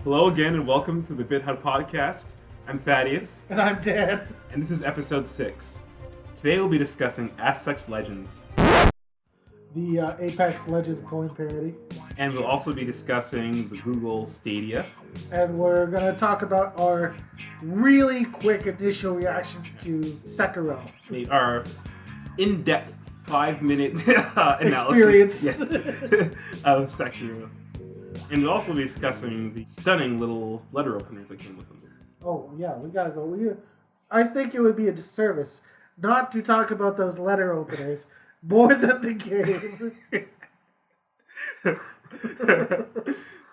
Hello again and welcome to the BitHub podcast. I'm Thaddeus. And I'm Dan. And this is episode 6. Today we'll be discussing Aspects Legends. The Apex Legends porn parody. And we'll also be discussing the Google Stadia. And we're going to talk about our really quick initial reactions to Sekiro. Our in-depth 5-minute experience of Sekiro. And we'll also be discussing the stunning little letter openers that came with them. Oh, yeah, we gotta go. I think it would be a disservice not to talk about those letter openers more than the game.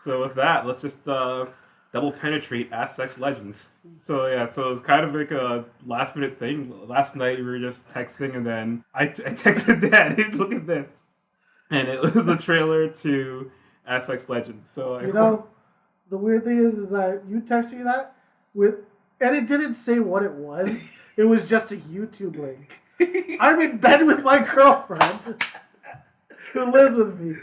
So with that, let's just double penetrate Aspects Legends. So it was kind of like a last minute thing. Last night we were just texting and then I texted Dad, hey, look at this. And it was the trailer to Aspects Legends. So the weird thing is that you texted me that and it didn't say what it was. It was just a YouTube link. I'm in bed with my girlfriend who lives with me.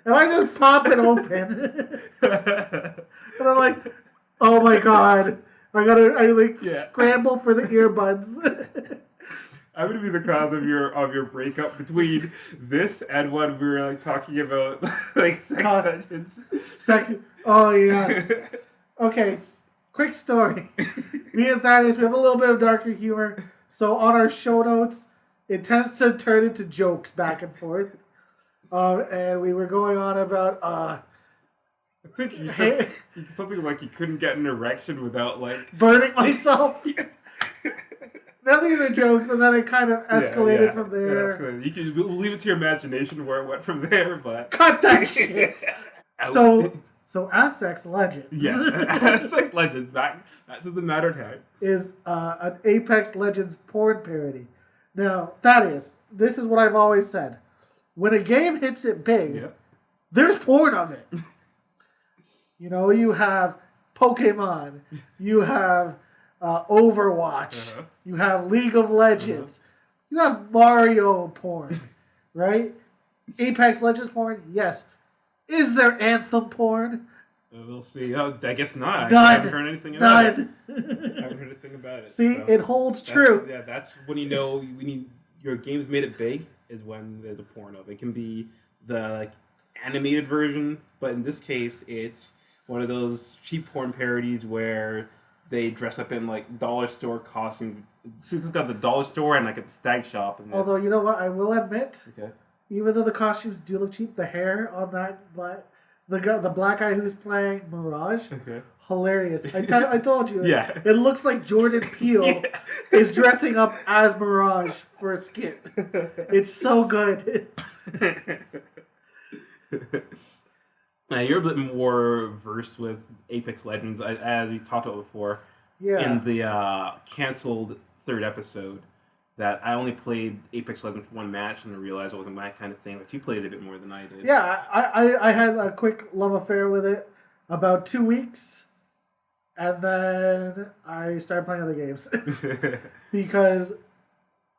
And I just pop it open. And I'm like, oh my god. I scramble for the earbuds. I'm gonna be the cause of your breakup between this and when we were talking about sex legends. Oh yes. Okay. Quick story. Me and Thaddeus, we have a little bit of darker humor. So on our show notes, it tends to turn into jokes back and forth. And we were going on about I think you said something like you couldn't get an erection without burning myself. Now these are jokes, and then it kind of escalated from there. We'll leave it to your imagination where it went from there, but cut that shit. So Aspects Legends. Yeah, Aspects Legends. Back to the matter at hand. Is an Apex Legends porn parody. Now this is what I've always said. When a game hits it big, there's porn of it. You have Pokemon, you have Overwatch, you have League of Legends, you have Mario porn, right? Apex Legends porn, yes. Is there Anthem porn? We'll see. Oh, I guess not. None. I haven't heard anything about it. I haven't heard anything about it. See, it holds true. Yeah, that's when you know your game's made it big, is when there's a porn of it. It can be the animated version, but in this case, it's one of those cheap porn parodies where they dress up in dollar store costume. So it's got the dollar store and a stag shop. And although you know what, I will admit, even though the costumes do look cheap, the hair on that the black guy who's playing Mirage, hilarious. I told you, it looks like Jordan Peele is dressing up as Mirage for a skit. It's so good. Now, you're a bit more versed with Apex Legends, as we talked about before. In the canceled third episode, that I only played Apex Legends for one match, and I realized it wasn't my kind of thing. But you played it a bit more than I did. Yeah, I had a quick love affair with it about 2 weeks, and then I started playing other games because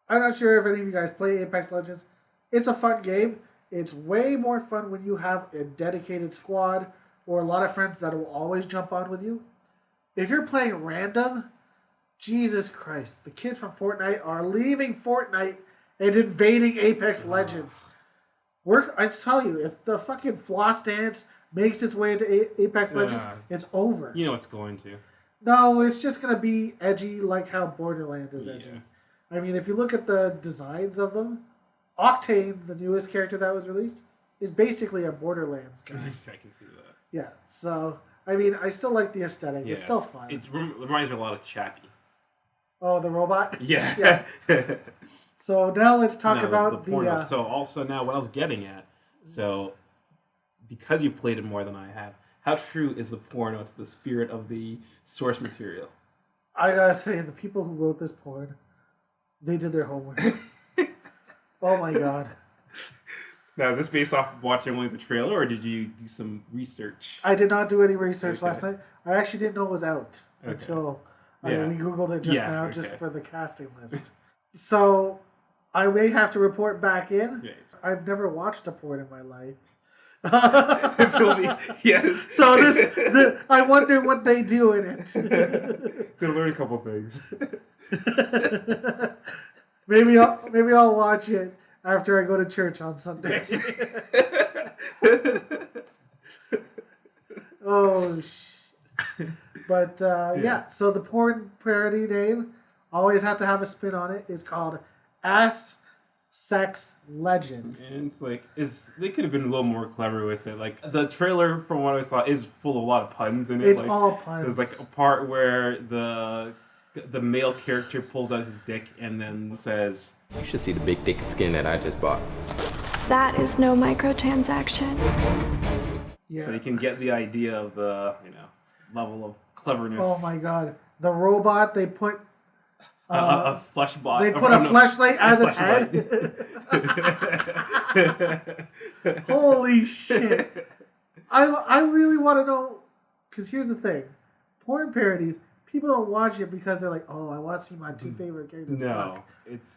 I'm not sure if any of you guys play Apex Legends. It's a fun game. It's way more fun when you have a dedicated squad or a lot of friends that will always jump on with you. If you're playing random, Jesus Christ, the kids from Fortnite are leaving Fortnite and invading Apex Legends. I tell you, if the fucking floss dance makes its way into Apex Legends, it's over. You know it's going to. No, it's just going to be edgy like how Borderlands is edgy. I mean, if you look at the designs of them, Octane, the newest character that was released, is basically a Borderlands guy. I can see that. Yeah, so, I mean, I still like the aesthetic. It's still fun. It reminds me a lot of Chappie. Oh, the robot? Yeah. So now let's talk about the porno. So also now what I was getting at, so because you played it more than I have, how true is the porno to the spirit of the source material? I gotta say, the people who wrote this porn, they did their homework. Oh my god. Now, this based off of watching only the trailer, or did you do some research? I did not do any research last night. I actually didn't know it was out until we Googled it just now, just for the casting list. So, I may have to report back in. Right. I've never watched a porn in my life. It's only yes. So I wonder what they do in it. Gonna learn a couple things. maybe I'll watch it after I go to church on Sundays. Oh, but yeah. So the porn parody name always have to have a spin on it. It's called Ass Sex Legends. And it's like they could have been a little more clever with it. Like the trailer, from what I saw, is full of a lot of puns in it. It's like, all puns. There's like a part where the male character pulls out his dick and then says, "You should see the big thick skin that I just bought." That is no microtransaction. Yeah. So you can get the idea of the level of cleverness. Oh my god, the robot they put. A flesh bot. They put a fleshlight as its head. Holy shit! I really want to know, because here's the thing: porn parodies. People don't watch it because they're like, "Oh, I want to see my two favorite characters." No,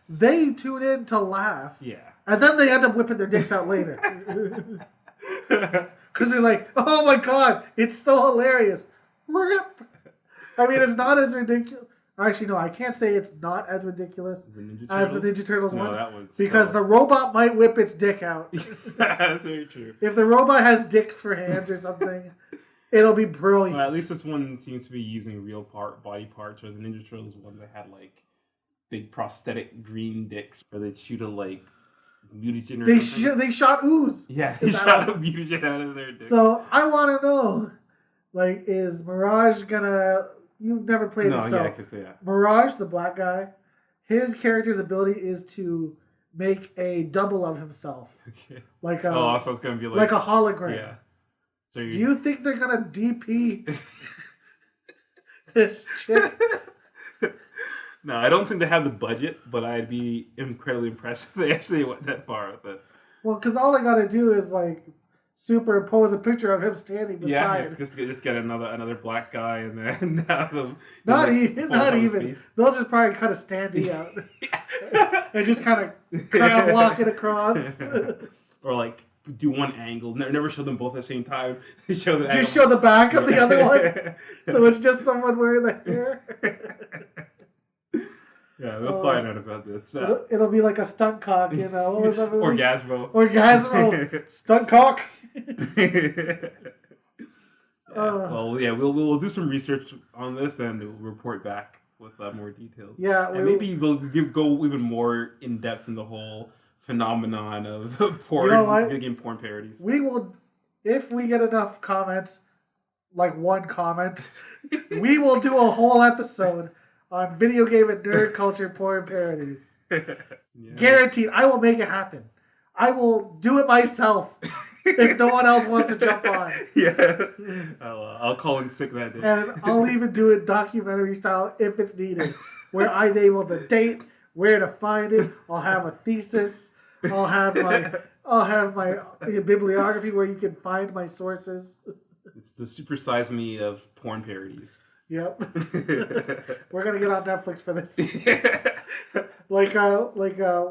they tune in to laugh. Yeah, and then they end up whipping their dicks out later because they're like, "Oh my god, it's so hilarious!" Rip. I mean, it's not as ridiculous. Actually, no, I can't say it's not as ridiculous as the Ninja Turtles one. That one's because the robot might whip its dick out. That's very true. If the robot has dicks for hands or something, it'll be brilliant. Well, at least this one seems to be using real body parts, or the Ninja Turtles one that had like big prosthetic green dicks where they'd shoot a like mutagen or something. They shot ooze. Yeah, they shot a mutagen out of their dicks. So I want to know, like, is Mirage gonna... You've never played it, so... Yeah. Mirage, the black guy, his character's ability is to make a double of himself. Okay. Like a, so it's gonna be like a hologram. Yeah. So do you think they're gonna DP this chick? No, I don't think they have the budget, but I'd be incredibly impressed if they actually went that far with it. Well, because all they gotta do is like superimpose a picture of him standing beside. Yeah, just get another black guy and then have them. Not even. They'll just probably cut a standee out and just kind of crab walk it across. Or like do one angle. Never show them both at the same time. Show the back of the other one, so it's just someone wearing the hair. Yeah, they'll find out about this. It'll be like a stunt cock, you know. What was that movie? Orgasmo. Stunt cock. We'll do some research on this and we'll report back with more details. Yeah, and maybe we'll go even more in depth in the whole phenomenon of porn, video game porn parodies. We will, if we get enough comments, like one comment, we will do a whole episode on video game and nerd culture porn parodies. Yeah. Guaranteed. I will make it happen. I will do it myself if no one else wants to jump on. Yeah. I'll call in sick that day. And I'll even do it documentary style if it's needed, where I'm able to date, where to find it. I'll have a thesis. I'll have my bibliography where you can find my sources. It's the Super Size Me of porn parodies. Yep. We're gonna get on Netflix for this. Like what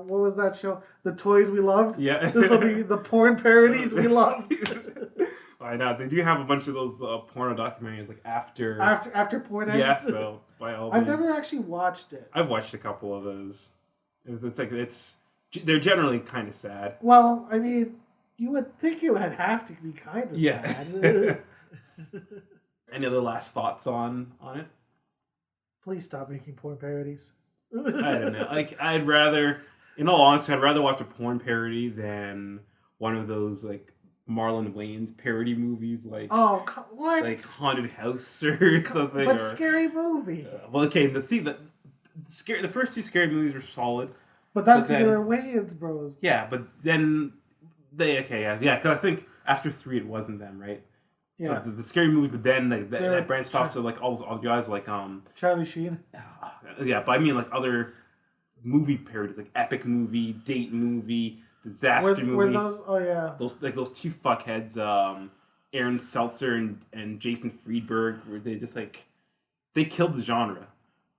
was that show? The Toys We Loved? Yeah. This will be the porn parodies we loved. I know. They do have a bunch of those porno documentaries like after porn ends. Yeah, so by all means. I've never actually watched it. I've watched a couple of those. They're generally kind of sad. Well, I mean, you would think it would have to be kind of sad. Any other last thoughts on it? Please stop making porn parodies. I don't know. Like, in all honesty, I'd rather watch a porn parody than one of those like Marlon Wayans parody movies, like what? Like Haunted House or something. But scary movie. The first two scary movies were solid. But that's because they were Wayans bros. Yeah, but then because I think after 3 it wasn't them, right? Yeah. So the scary movie, but then that branched off to like all those other guys like Charlie Sheen. Yeah, but I mean like other movie parodies like epic movie, date movie, disaster movie. Were those? Oh yeah. Those two fuckheads, Aaron Seltzer and Jason Friedberg, where they just they killed the genre.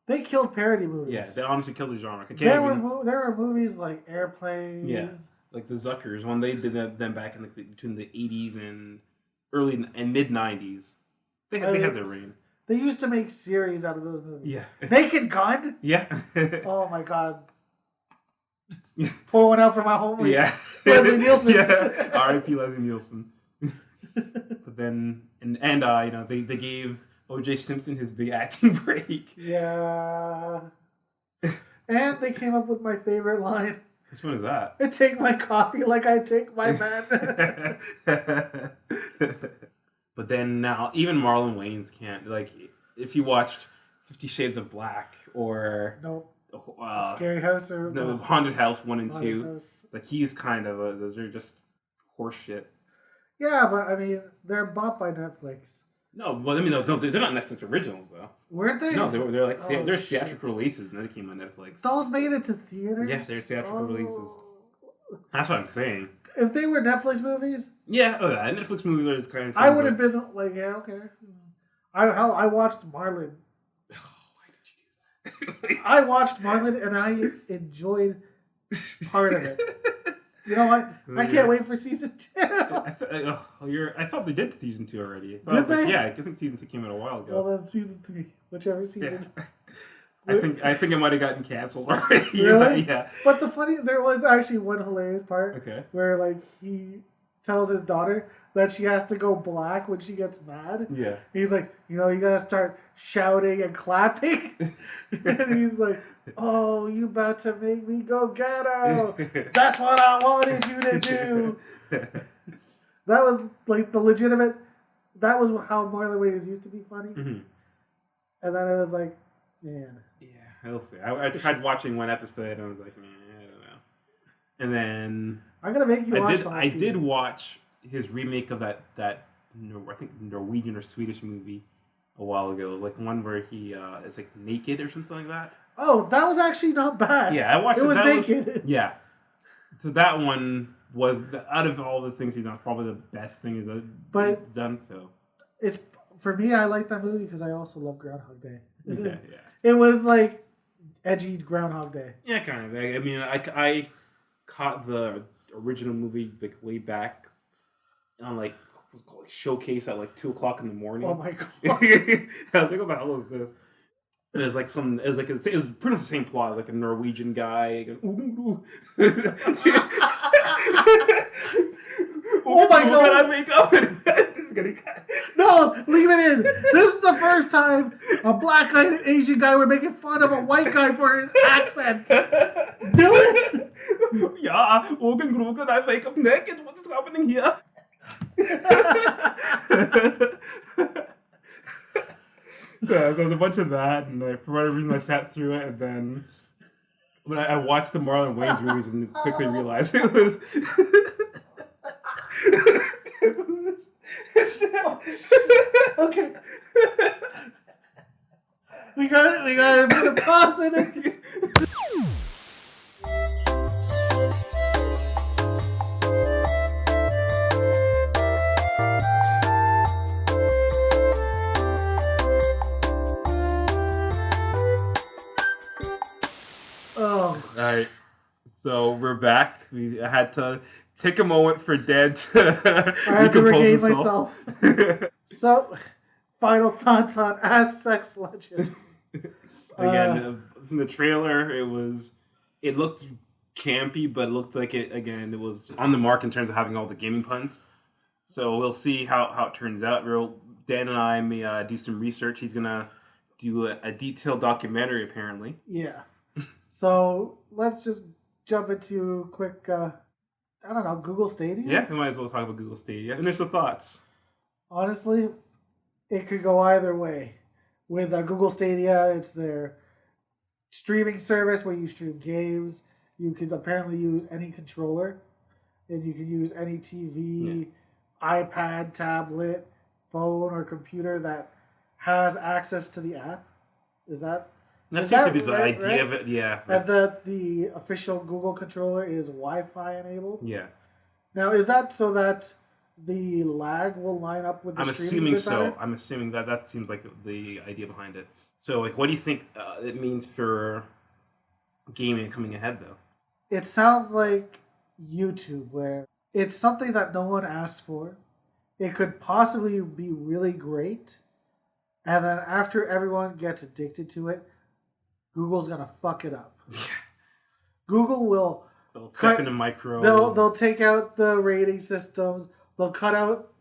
They killed parody movies. Yeah, they honestly killed the genre. There were movies like Airplane. Yeah. like the Zuckers when they did them back in between the 80s and early and mid 90s. They had their reign. They used to make series out of those movies. Yeah. Naked Gun? Yeah. Oh my god. Pour one out for my homie. Yeah. Leslie Nielsen. Yeah. R.I.P. Leslie Nielsen. But then, they gave O.J. Simpson his big acting break. Yeah. And they came up with my favorite line. Which one is that? I take my coffee like I take my man. But then now, even Marlon Wayans can't. Like, if you watched 50 Shades of Black or... Nope. Scary House or... The Haunted House 1 and 2. House. Like, he's kind of... those are just horse shit. Yeah, but, I mean, they're bought by Netflix. No, well, I mean, no, they're not Netflix originals, though. Weren't they? No, they're like... Oh, they're theatrical releases, and then they came on Netflix. Those made it to theaters? Yeah, they're theatrical releases. That's what I'm saying. If they were Netflix movies... Yeah, Netflix movies are kind of... I would have been like, yeah, okay. I watched Marlon. Why did you do that? I watched Marlon and I enjoyed part of it. You know what? I can't wait for season 2. I thought they did season 2 already. Did they? Yeah, I think season 2 came out a while ago. Well, then season 3, whichever season. Yeah. I think it might have gotten canceled already. Really? Yeah. But there was actually one hilarious part where like he tells his daughter that she has to go black when she gets mad. Yeah. He's like, you gotta start shouting and clapping. And he's like, oh, you about to make me go ghetto. That's what I wanted you to do. That was like the legitimate, that was how Marlon Wayans used to be funny. Mm-hmm. And then it was like, man. Yeah, we'll see. I tried watching one episode and I was like, man, I don't know. And then I'm gonna make you watch. I did watch his remake of that I think Norwegian or Swedish movie a while ago. It was like one where he is like naked or something like that. Oh, that was actually not bad. Yeah, I watched it. Was naked. Yeah. So that one was out of all the things he's done, probably the best thing he's done. So it's for me. I like that movie because I also love Groundhog Day. Yeah. It was like edgy Groundhog Day. Yeah, kind of. I mean, I caught the original movie like way back on like showcase at like 2:00 in the morning. Oh my god! I was like, what the hell is this? It was like it was pretty much the same plot. It was like a Norwegian guy. Oh my god! I wake up and this is gonna No, leave it in. This is the first time a black guy and an Asian guy were making fun of a white guy for his accent. Do it! Yeah, Ogen, I wake up naked. What is happening here? So there's a bunch of that, and for whatever reason I sat through it, and then when I watched the Marlon Wayans movies and quickly realized it was... Okay. We gotta put a pause in it. Oh. Alright. So we're back. We had to take a moment for Dan to I had to regain himself. myself. So, final thoughts on As Sex Legends. Again, in the trailer, it looked campy, but it looked like it was on the mark in terms of having all the gaming puns. So we'll see how it turns out. Dan and I may do some research. He's gonna do a detailed documentary, apparently. Yeah. So let's just jump into a quick, Google Stadia? Yeah, we might as well talk about Google Stadia. Initial thoughts. Honestly, it could go either way. With Google Stadia, it's their streaming service where you stream games. You could apparently use any controller, and you can use any TV, iPad, tablet, phone, or computer that has access to the app. That seems to be the idea of it, yeah. And the official Google controller is Wi-Fi enabled? Yeah. Now, is that so that the lag will line up with the streaming? I'm assuming that seems like the idea behind it. So, like, what do you think it means for gaming coming ahead, though? It sounds like YouTube, where it's something that no one asked for. It could possibly be really great, and then after everyone gets addicted to it, Google's gonna fuck it up. Google will. They'll step into micro. They'll take out the rating systems. They'll cut out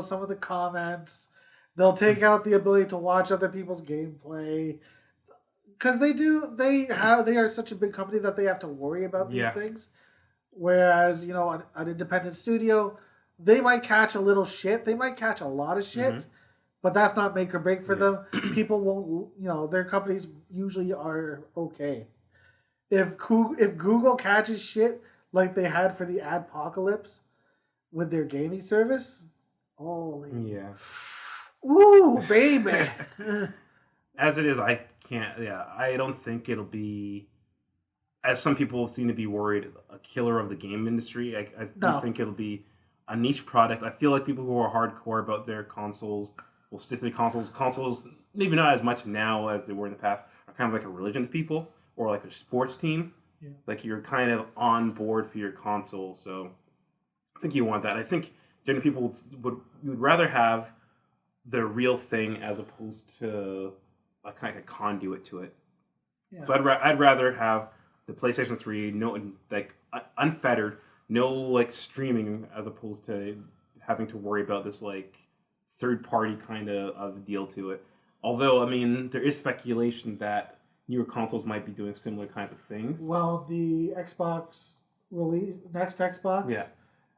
some of the comments. They'll take out the ability to watch other people's gameplay. Because they are such a big company that they have to worry about these things. Whereas, an independent studio, they might catch a little shit. They might catch a lot of shit, but that's not make or break for them. People won't, their companies usually are okay. If Google catches shit like they had for the Adpocalypse with their gaming service, holy. Yeah. Ooh, baby. As it is, I can't. Yeah, I don't think it'll be. As some people seem to be worried, a killer of the game industry. I do think it'll be a niche product. I feel like people who are hardcore about their consoles will stick to the consoles. Consoles, maybe not as much now as they were in the past, are kind of like a religion to people, or like their sports team. Yeah. Like you're kind of on board for your console. So I think you want that. I think generally people would rather have the real thing as opposed to a kind of conduit to it. Yeah. So I'd rather have the PlayStation 3 unfettered, no streaming, as opposed to having to worry about this third party kind of deal to it. Although I mean there is speculation that newer consoles might be doing similar kinds of things. Well, the Xbox next Xbox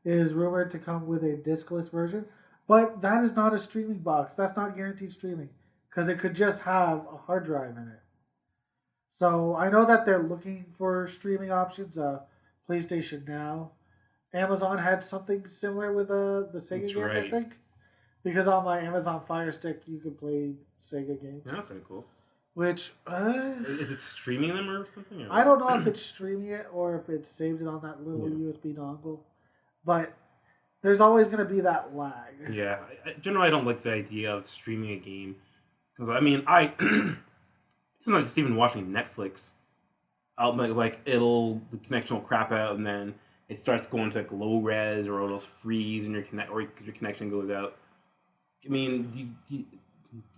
is rumored to come with a discless version. But that is not a streaming box. That's not guaranteed streaming. Because it could just have a hard drive in it. So I know that they're looking for streaming options. PlayStation Now. Amazon had something similar with the Sega games, I think. Because on my Amazon Fire Stick, you could play Sega games. Yeah, that's pretty cool. Which... is it streaming them or something? I don't know if it's streaming it or if it's saved it on that little USB dongle. But... there's always going to be that lag. Yeah. Generally, I don't like the idea of streaming a game. Because, I mean, it's not just even watching Netflix. The connection will crap out, and then it starts going to low res, or it'll freeze, and your connection goes out. I mean, I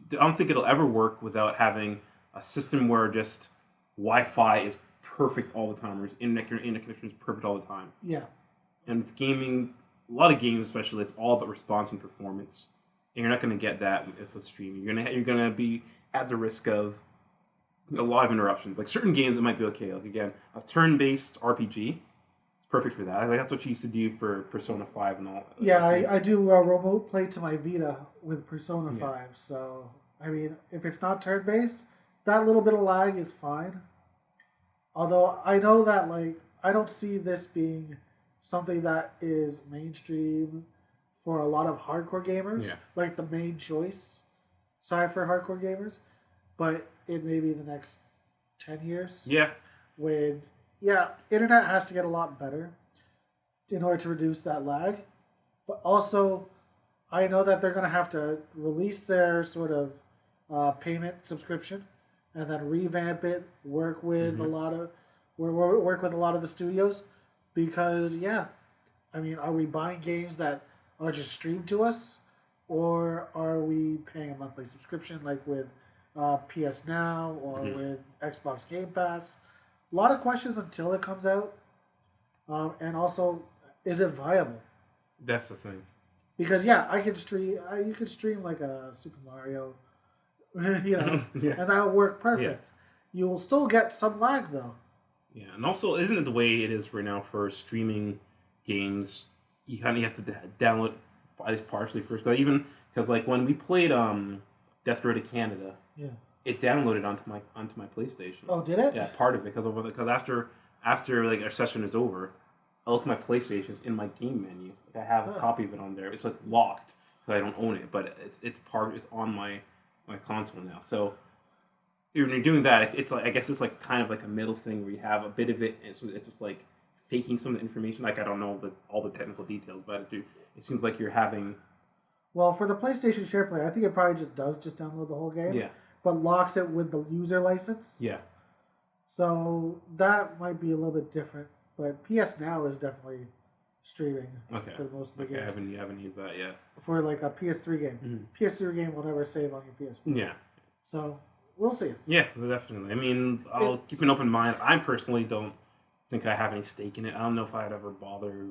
don't think it'll ever work without having a system where just Wi-Fi is perfect all the time, or internet connection is perfect all the time. Yeah. And with gaming... a lot of games, especially, it's all about response and performance. And you're not going to get that if it's streaming. You're gonna be at the risk of a lot of interruptions. Like certain games, it might be okay. Like again, a turn-based RPG, it's perfect for that. That's what you used to do for Persona 5 and all. Yeah, I do remote play to my Vita with Persona 5. So I mean, if it's not turn-based, that little bit of lag is fine. Although I know that I don't see this being something that is mainstream for a lot of hardcore gamers, like the main choice side for hardcore gamers, but it may be the next 10 years. Yeah. When, internet has to get a lot better in order to reduce that lag, but also I know that they're going to have to release their sort of payment subscription and then revamp it, work with a lot of the studios. Because, I mean, are we buying games that are just streamed to us? Or are we paying a monthly subscription like with PS Now or with Xbox Game Pass? A lot of questions until it comes out. And also, is it viable? That's the thing. Because, I can stream. You can stream like a Super Mario, and that would work perfect. Yeah. You will still get some lag, though. Yeah, and also, isn't it the way it is right now for streaming games? You kind of have to download at least partially first. Because when we played Death Row to Canada, it downloaded onto my PlayStation. Oh, did it? Yeah, part of it because after our session is over, I look at my PlayStation. It's in my game menu. I have a copy of it on there. It's locked because I don't own it, but it's on my console now. So. When you're doing that, it's I guess it's kind of like a middle thing where you have a bit of it, and so it's just faking some of the information. I don't know all the technical details, but it seems like you're having. Well, for the PlayStation SharePlay, I think it probably just download the whole game. Yeah. But locks it with the user license. Yeah. So that might be a little bit different But PS Now is definitely streaming for most of the games. I haven't used that yet. For like a PS3 game. PS3 game will never save on your PS4. Yeah. So, we'll see. Yeah, definitely. I mean, I'll keep an open mind. I personally don't think I have any stake in it. I don't know if I'd ever bother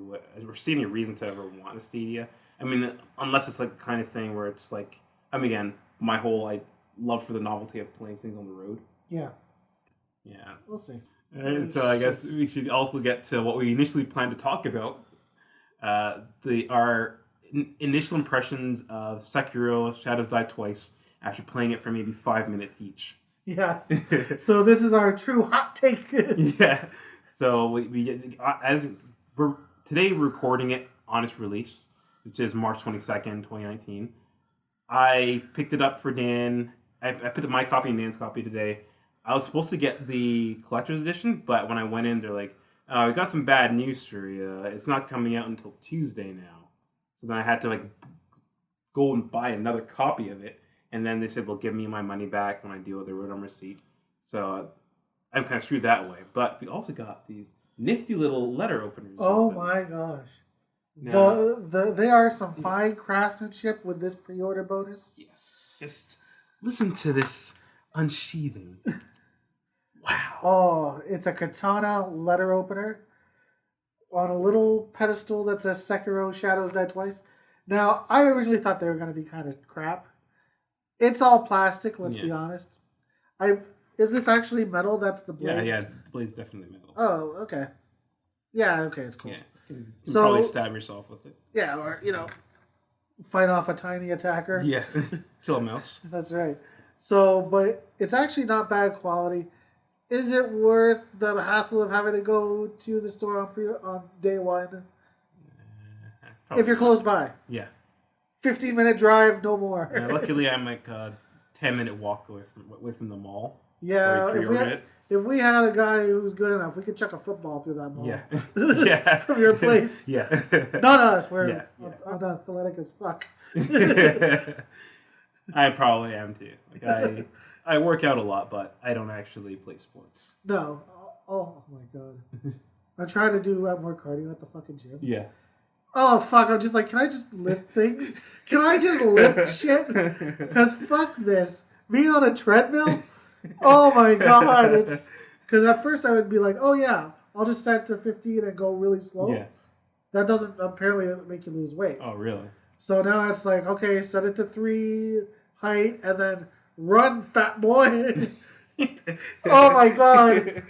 or see any reason to ever want a Stadia. I mean, unless it's like the kind of thing where it's like, I mean, again, my whole love for the novelty of playing things on the road. Yeah. Yeah. We'll see. All right, so I guess we should also get to what we initially planned to talk about. Our initial impressions of Sekiro Shadows Die Twice after playing it for maybe 5 minutes each. Yes. So this is our true hot take. Yeah. So today we're recording it on its release, which is March 22nd, 2019. I picked it up for Dan. I picked up my copy and Dan's copy today. I was supposed to get the collector's edition, but when I went in, they're like, "Oh, we got some bad news for you. It's not coming out until Tuesday now." So then I had to go and buy another copy of it, and then they said they'll give me my money back when I deal with the road on receipt. So I'm kind of screwed that way. But we also got these nifty little letter openers. Oh my gosh. Now, they are some fine craftsmanship with this pre-order bonus. Yes. Just listen to this unsheathing. Wow. Oh, it's a katana letter opener on a little pedestal that says Sekiro Shadows Die Twice. Now, I originally thought they were going to be kind of crap. It's all plastic, let's be honest. Is this actually metal? That's the blade? Yeah, the blade's definitely metal. Oh, okay. Yeah, okay, it's cool. Yeah, you can probably stab yourself with it. Yeah, or, fight off a tiny attacker. Yeah, kill a mouse. That's right. So, but it's actually not bad quality. Is it worth the hassle of having to go to the store on day one? If you're close by. Yeah. 15-minute drive, no more. Luckily, I'm like a 10-minute walk away from the mall. Yeah, if we had a guy who's good enough, we could chuck a football through that mall. Yeah. Yeah. From your place. Yeah. Not us. We're athletic as fuck. I probably am too. I work out a lot, but I don't actually play sports. No. Oh my god. I'm trying to do more cardio at the fucking gym. Yeah. Oh fuck! I'm just like, can I just lift things? Can I just lift shit? Because fuck this. Being on a treadmill. Oh my god! It's because at first I would be like, oh yeah, I'll just set to 15 and go really slow. Yeah. That doesn't apparently make you lose weight. Oh really? So now it's like, okay, set it to 3 height and then run, fat boy. Oh my god.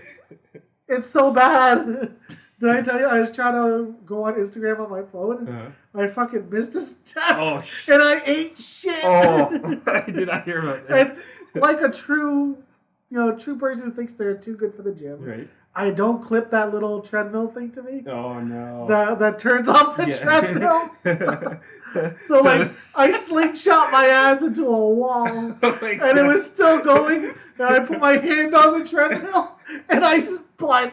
It's so bad. Did I tell you I was trying to go on Instagram on my phone? Uh-huh. I fucking missed a step. Oh, and I ate shit. Oh, I did not hear about that. And like a true person who thinks they're too good for the gym. Right. I don't clip that little treadmill thing to me. Oh no. That turns off the treadmill. So I slingshot my ass into a wall, and it was still going. And I put my hand on the treadmill, and I spun.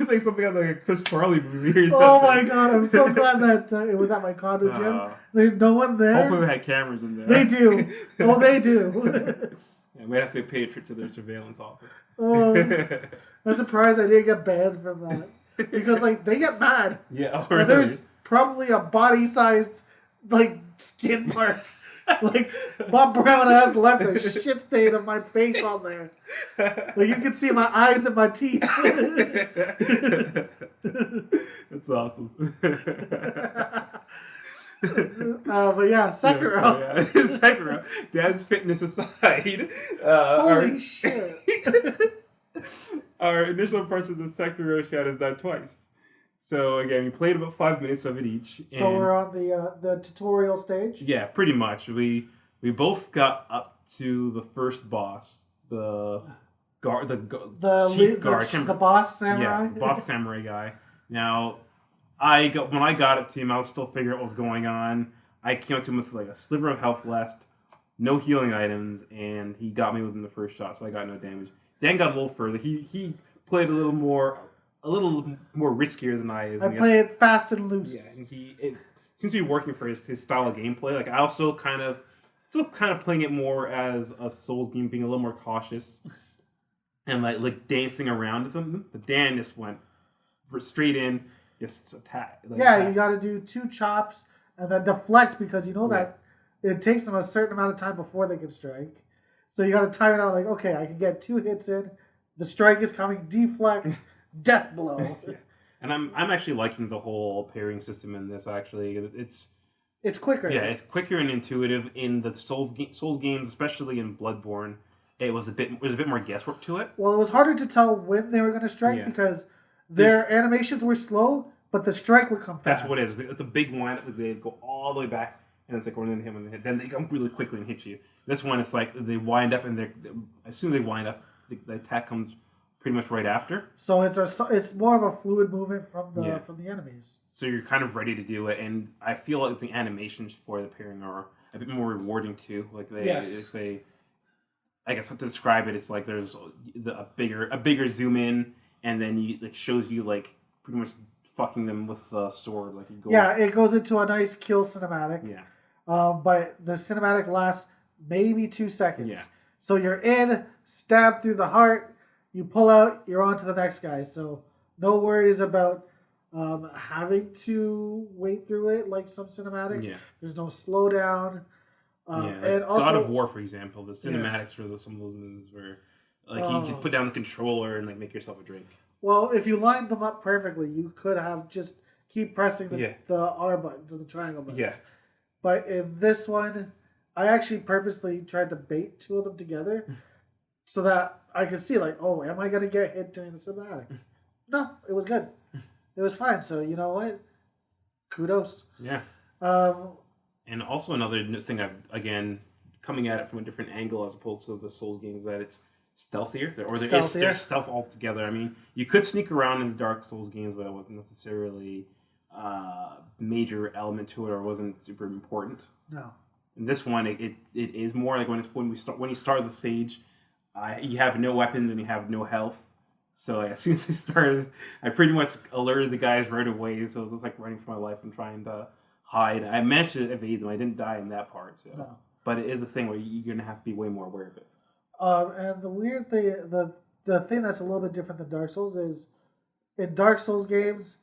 It's like something out of a Chris Farley movie or something. Oh my god! I'm so glad that it was at my condo gym. There's no one there. Hopefully they had cameras in there. They do. Oh, they do. Yeah, we have to pay a trip to their surveillance office. I'm surprised I didn't get banned from that because they get mad. Yeah, really? There's probably a body-sized skin mark. Bob Brown has left a shit stain of my face on there. You can see my eyes and my teeth. That's awesome. But yeah, Sekiro. Yeah, Sekiro. Dad's fitness aside. Holy shit. Our initial impressions of Sekiro Shadows Die Twice. So again, we played about 5 minutes of it each. So we're on the tutorial stage? Yeah, pretty much. We both got up to the first boss, the chief guard. The boss samurai? Yeah, boss samurai guy. Now, when I got up to him, I was still figuring out what was going on. I came up to him with a sliver of health left, no healing items, and he got me within the first shot, so I got no damage. Dan got a little further. He played a little more riskier than I is. I play it fast and loose. Yeah, and it seems to be working for his style of gameplay. I also still kind of playing it more as a Souls game, being a little more cautious. and like dancing around with them. But Dan just went straight in, just attack. Like, you got to do 2 chops and then deflect because you know that it takes them a certain amount of time before they can strike. So you got to time it out like, okay, I can get 2 hits in. The strike is coming, deflect, death blow. And I'm actually liking the whole parrying system in this. Actually, it's quicker. Yeah, it's quicker and intuitive in the Souls games, especially in Bloodborne. It was a bit more guesswork to it. Well, it was harder to tell when they were going to strike because their animations were slow, but the strike would come fast. That's what it is. It's a big one. They go all the way back, and it's like going into him, and then they come really quickly and hit you. This one, it's like they wind up, and as soon as they wind up, the attack comes pretty much right after. So it's more of a fluid movement from the enemies. So you're kind of ready to do it, and I feel like the animations for the pairing are a bit more rewarding too. Like they I guess how to describe it, it's like there's a bigger zoom in, and then it shows you like pretty much fucking them with the sword. Like you go. Yeah, it goes into a nice kill cinematic. Yeah. But the cinematic lasts maybe 2 seconds. Yeah. So you're in, stabbed through the heart, you pull out, you're on to the next guy. So no worries about having to wait through it like some cinematics. Yeah. There's no slowdown. And also, God of War, for example, the cinematics for some of those moves were like you could put down the controller and like make yourself a drink. Well, if you lined them up perfectly, you could have just keep pressing the R buttons and the triangle buttons. Yeah. But in this one, I actually purposely tried to bait 2 of them together so that I could see like, oh, am I gonna get hit during the cinematic? No, it was good. It was fine. So you know what? Kudos. Yeah. And also another thing again coming at it from a different angle as opposed to the Souls games, that it's stealthier, there's stealth altogether. I mean, you could sneak around in the Dark Souls games, but it wasn't necessarily a major element to it, or wasn't super important. No. In this one, it is more like when you start the stage, you have no weapons and you have no health. So as soon as I started, I pretty much alerted the guys right away. So it was just like running for my life and trying to hide. I managed to evade them. I didn't die in that part. So, but it is a thing where you're gonna have to be way more aware of it. And the weird thing, the thing that's a little bit different than Dark Souls is, in Dark Souls games,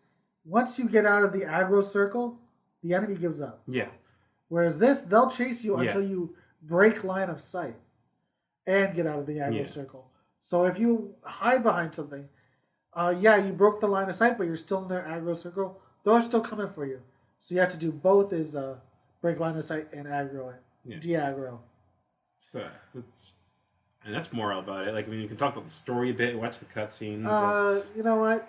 once you get out of the aggro circle, the enemy gives up. Yeah. Whereas this, they'll chase you until you break line of sight and get out of the aggro circle. So if you hide behind something, you broke the line of sight, but you're still in their aggro circle, they're still coming for you. So you have to do both: is break line of sight and aggro it, de-aggro. So that's more about it. Like, I mean, you can talk about the story a bit, watch the cutscenes. You know what?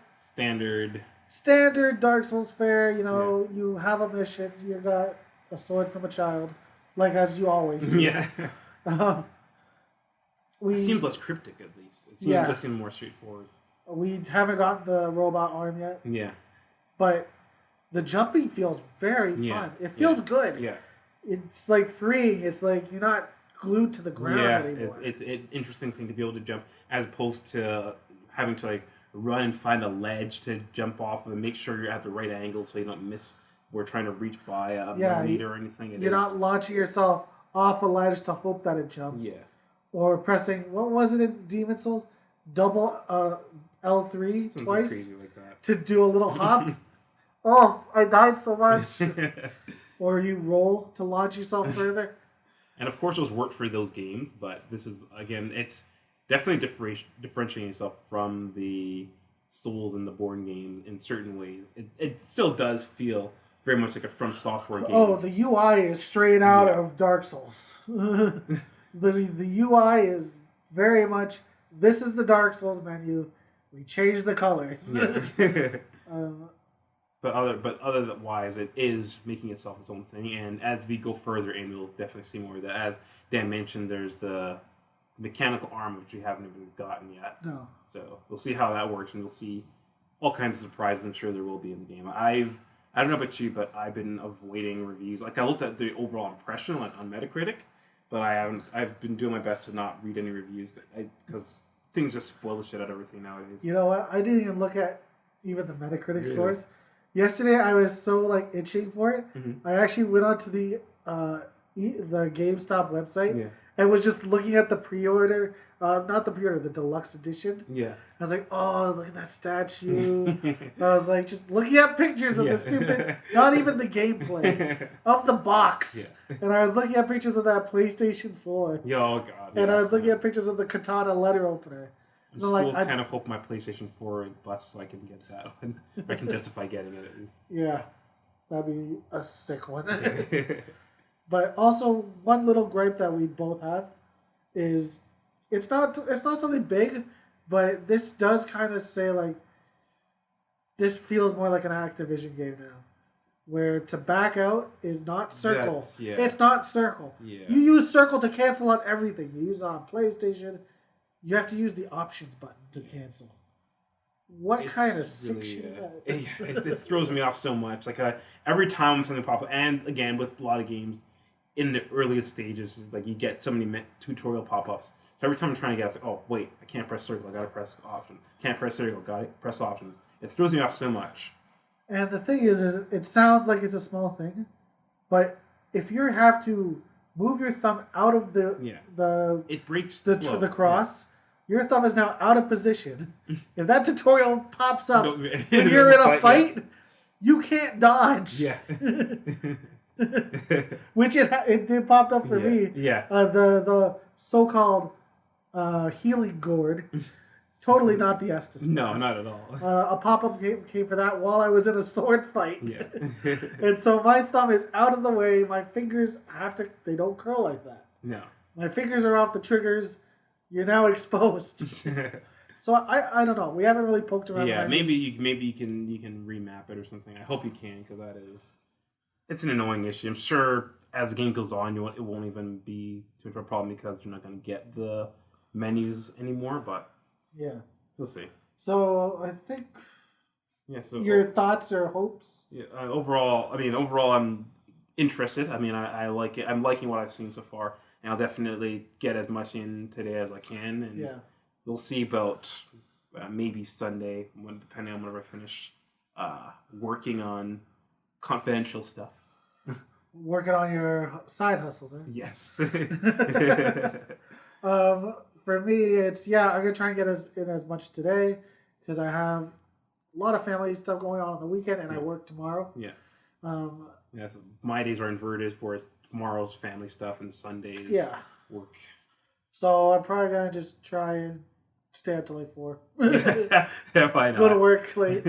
Standard Dark Souls fare. You know, you have a mission. You got a sword from a child, like as you always do. Yeah. It seems less cryptic, at least. It seems more straightforward. We haven't gotten the robot arm yet. Yeah. But the jumping feels very fun. It feels good. Yeah. It's like freeing. It's like you're not glued to the ground anymore. It's an interesting thing to be able to jump, as opposed to having to like run and find a ledge to jump off of and make sure you're at the right angle so you don't miss or trying to reach by a millimeter or anything. You're not launching yourself off a ledge to hope that it jumps. Yeah. Or pressing, what was it in Demon Souls? Double L3 Something twice crazy like that. To do a little hop. Oh, I died so much. Or you roll to launch yourself further. And of course, those work for those games, but this is, again, it's definitely differentiating yourself from the Souls and the Bourne games in certain ways. It still does feel very much like a From Software game. Oh, the UI is straight out of Dark Souls. The UI is very much, this is the Dark Souls menu. We changed the colors. Yeah. But otherwise, it is making itself its own thing. And as we go further in, we'll definitely see more of that. As Dan mentioned, there's the mechanical arm, which we haven't even gotten yet. No. So we'll see how that works, and we'll see all kinds of surprises I'm sure there will be in the game. I don't know about you, but I've been avoiding reviews. Like, I looked at the overall impression on Metacritic, but I've been doing my best to not read any reviews because things just spoil the shit out of everything nowadays. You know what? I didn't even look at even the Metacritic scores. Yesterday, I was so itching for it. Mm-hmm. I actually went onto the GameStop website and was just looking at the pre-order, not the pre-order, the deluxe edition. Yeah. I was like, oh, look at that statue. I was like, just looking at pictures of the stupid, not even the gameplay, of the box. Yeah. And I was looking at pictures of that PlayStation 4. Oh, God. And I was looking at pictures of the katana letter opener. I'm still kind of hope my PlayStation 4 busts so I can get that one. I can justify getting it at least. Yeah. That'd be a sick one. But also, one little gripe that we both have is it's not something big, but this does kind of say, like, this feels more like an Activision game now. Where to back out is not circle. It's not circle. Yeah. You use circle to cancel on everything. You use it on PlayStation. You have to use the options button to cancel. What kind of sick shit is that? It throws me off so much. Like every time something pops up, and again with a lot of games in the earliest stages, is like you get so many tutorial pop-ups. So every time I'm trying to get, it's like, oh wait, I can't press circle. I gotta press option. Can't press circle. Gotta press options. It throws me off so much. And the thing is it sounds like it's a small thing, but if you have to move your thumb out of it breaks the cross. Your thumb is now out of position. If that tutorial pops up when you're in a fight, you can't dodge. Yeah. Which it did pop up for me. Yeah. The so-called healing gourd. Totally not the Estus. No, not at all. A pop-up came for that while I was in a sword fight. Yeah. And so my thumb is out of the way. My fingers they don't curl like that. No. My fingers are off the triggers. You're now exposed. So I don't know. We haven't really poked around. Yeah, maybe you can remap it or something. I hope you can, because it's an annoying issue. I'm sure as the game goes on, it won't even be too much of a problem because you're not going to get the menus anymore. But yeah, we'll see. So I think. Yeah. So your thoughts or hopes? Yeah. Overall, I'm interested. I mean, I like it. I'm liking what I've seen so far. And I'll definitely get as much in today as I can, and we'll see about maybe Sunday, depending on whenever I finish working on confidential stuff. Working on your side hustles, eh? Yes. For me, it's I'm gonna try and get in as much today because I have a lot of family stuff going on the weekend, and I work tomorrow. Yeah. So my days are inverted for tomorrow's family stuff and Sundays work. So I'm probably gonna just try and stay up till like 4. Yeah, why not? Go to work late.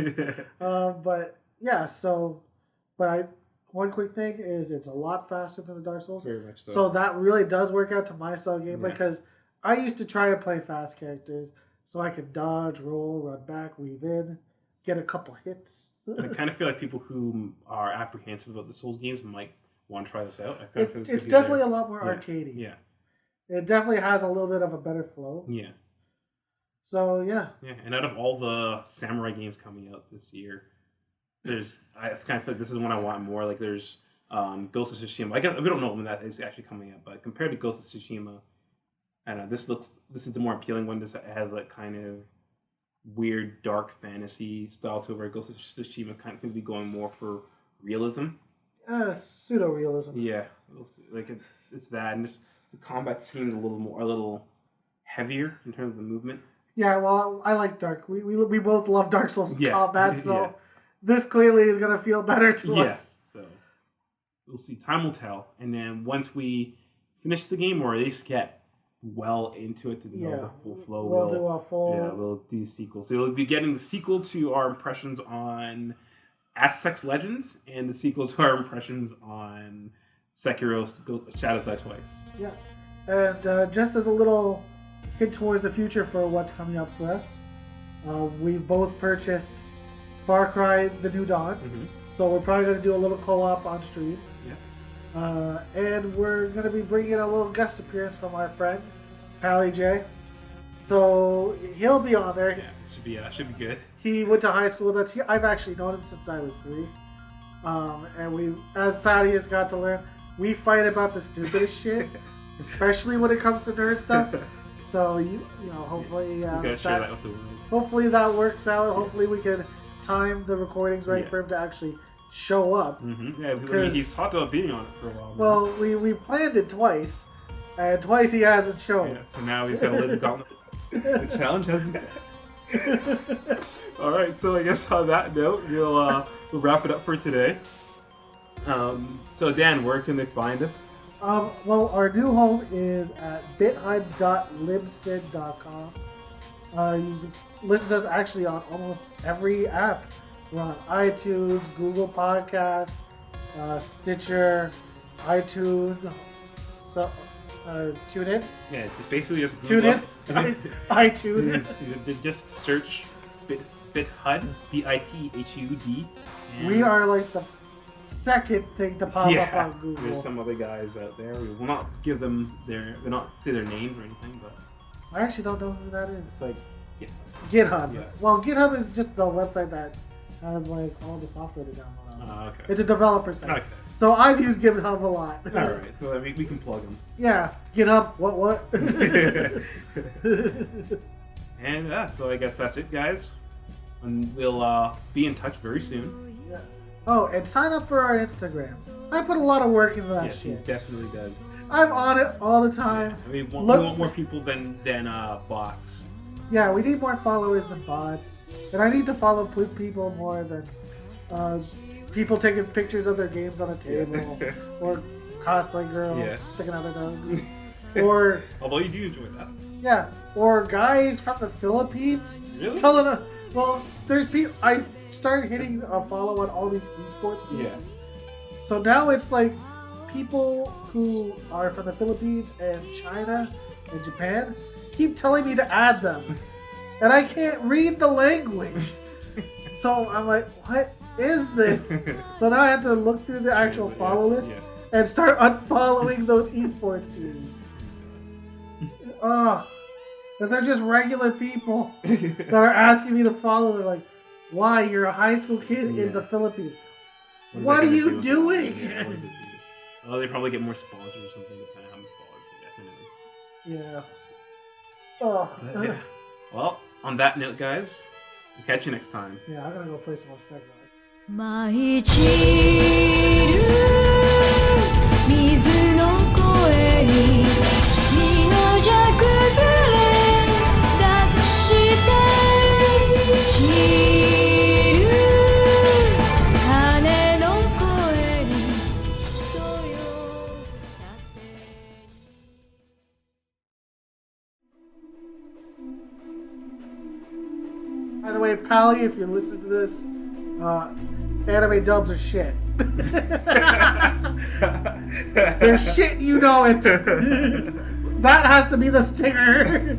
One quick thing is it's a lot faster than the Dark Souls. Very much so. So that really does work out to my style gameplay because I used to try and play fast characters so I could dodge, roll, run back, weave in, get a couple hits. I kind of feel like people who are apprehensive about the Souls games might want to try this out. It's definitely a lot more arcadey. Yeah. It definitely has a little bit of a better flow. Yeah. So, yeah. Yeah, and out of all the samurai games coming out this year, I kind of feel like this is one I want more. Like, there's Ghost of Tsushima. We don't know when that is actually coming out, but compared to Ghost of Tsushima, I don't know, this is the more appealing one. This has like kind of weird, dark fantasy style to it, where Ghost of Tsushima kind of seems to be going more for realism. Pseudo-realism. Yeah, it's that, and just the combat seemed a little heavier in terms of the movement. Yeah, well, I like Dark. We both love Dark Souls combat, so this clearly is gonna feel better to us. So we'll see. Time will tell, and then once we finish the game, or at least get well into it to know the full flow, we'll do a full. Yeah, we'll do sequels. So we'll be getting the sequel to our impressions on Aztecs Legends, and the sequel to our impressions on Sekiro Shadows Die Twice. Yeah. And just as a little hint towards the future for what's coming up for us, we've both purchased Far Cry The New Dawn. Mm-hmm. So we're probably going to do a little co-op on streams. Yeah. And we're going to be bringing in a little guest appearance from our friend, Pally J. So he'll be on there. Yeah, should be good. He went to high school. I've actually known him since I was 3. And as Thaddeus got to learn, we fight about the stupidest shit, especially when it comes to nerd stuff. So hopefully, share that with the world. Hopefully that works out. Hopefully we can time the recordings right for him to actually show up. Mm-hmm. Yeah, he's talked about being on it for a while. Well, we planned it twice, And twice he hasn't shown. Yeah, so now we've got to live the gauntlet. The challenge has been set. Alright, so I guess on that note, we'll wrap it up for today. So Dan, where can they find us? Well, our new home is at bithud.libsyn.com. You can listen to us actually on almost every app. We're on iTunes, Google Podcasts, Stitcher, iTunes, TuneIn. Yeah, just basically just TuneIn. iTunes. Just search BitHud, BITHUD. We are like the second thing to pop up on Google. There's some other guys out there. We will not give them they'll not say their names or anything, but I actually don't know who that is. it's like GitHub. Yeah. Well, GitHub is just the website that has like all the software to download. okay. It's a developer site. Okay. So I've used GitHub a lot. All right, so then we can plug them. Yeah, GitHub. What? And so I guess that's it, guys. And we'll be in touch very soon. Yeah. Oh, and sign up for our Instagram. I put a lot of work into that Yes, he shit. definitely does. I'm on it all the time. I mean, we Look- want more people than bots. Yeah, we need more followers than bots, and I need to follow people more than people taking pictures of their games on a table, or cosplay girls Yeah. sticking out their nose, or Although you do enjoy that. yeah, or guys from the Philippines Really? telling us. Well, there's people. I started hitting a follow on all these esports teams. Yeah. So now it's like people who are from the Philippines and China and Japan keep telling me to add them. And I can't read the language. So I'm like, what is this? So now I have to look through the actual follow list and start unfollowing those esports teams. Oh, and they're just regular people that are asking me to follow. They're like, why? You're a high school kid in the Philippines. What are you doing? Yeah, what does it do? Oh, they probably get more sponsors or something depending on how many followers they get. Who knows? Yeah. Oh. But, yeah. Well, on that note, guys, we'll catch you next time. Yeah, I'm gonna go play some more Segway. 舞い散る水の声に身の弱ずれ抱くして散る鐘の声にそよ立て By the way, Pally, if you're listening to this, anime dubs are shit. They're shit, you know it. That has to be the sticker.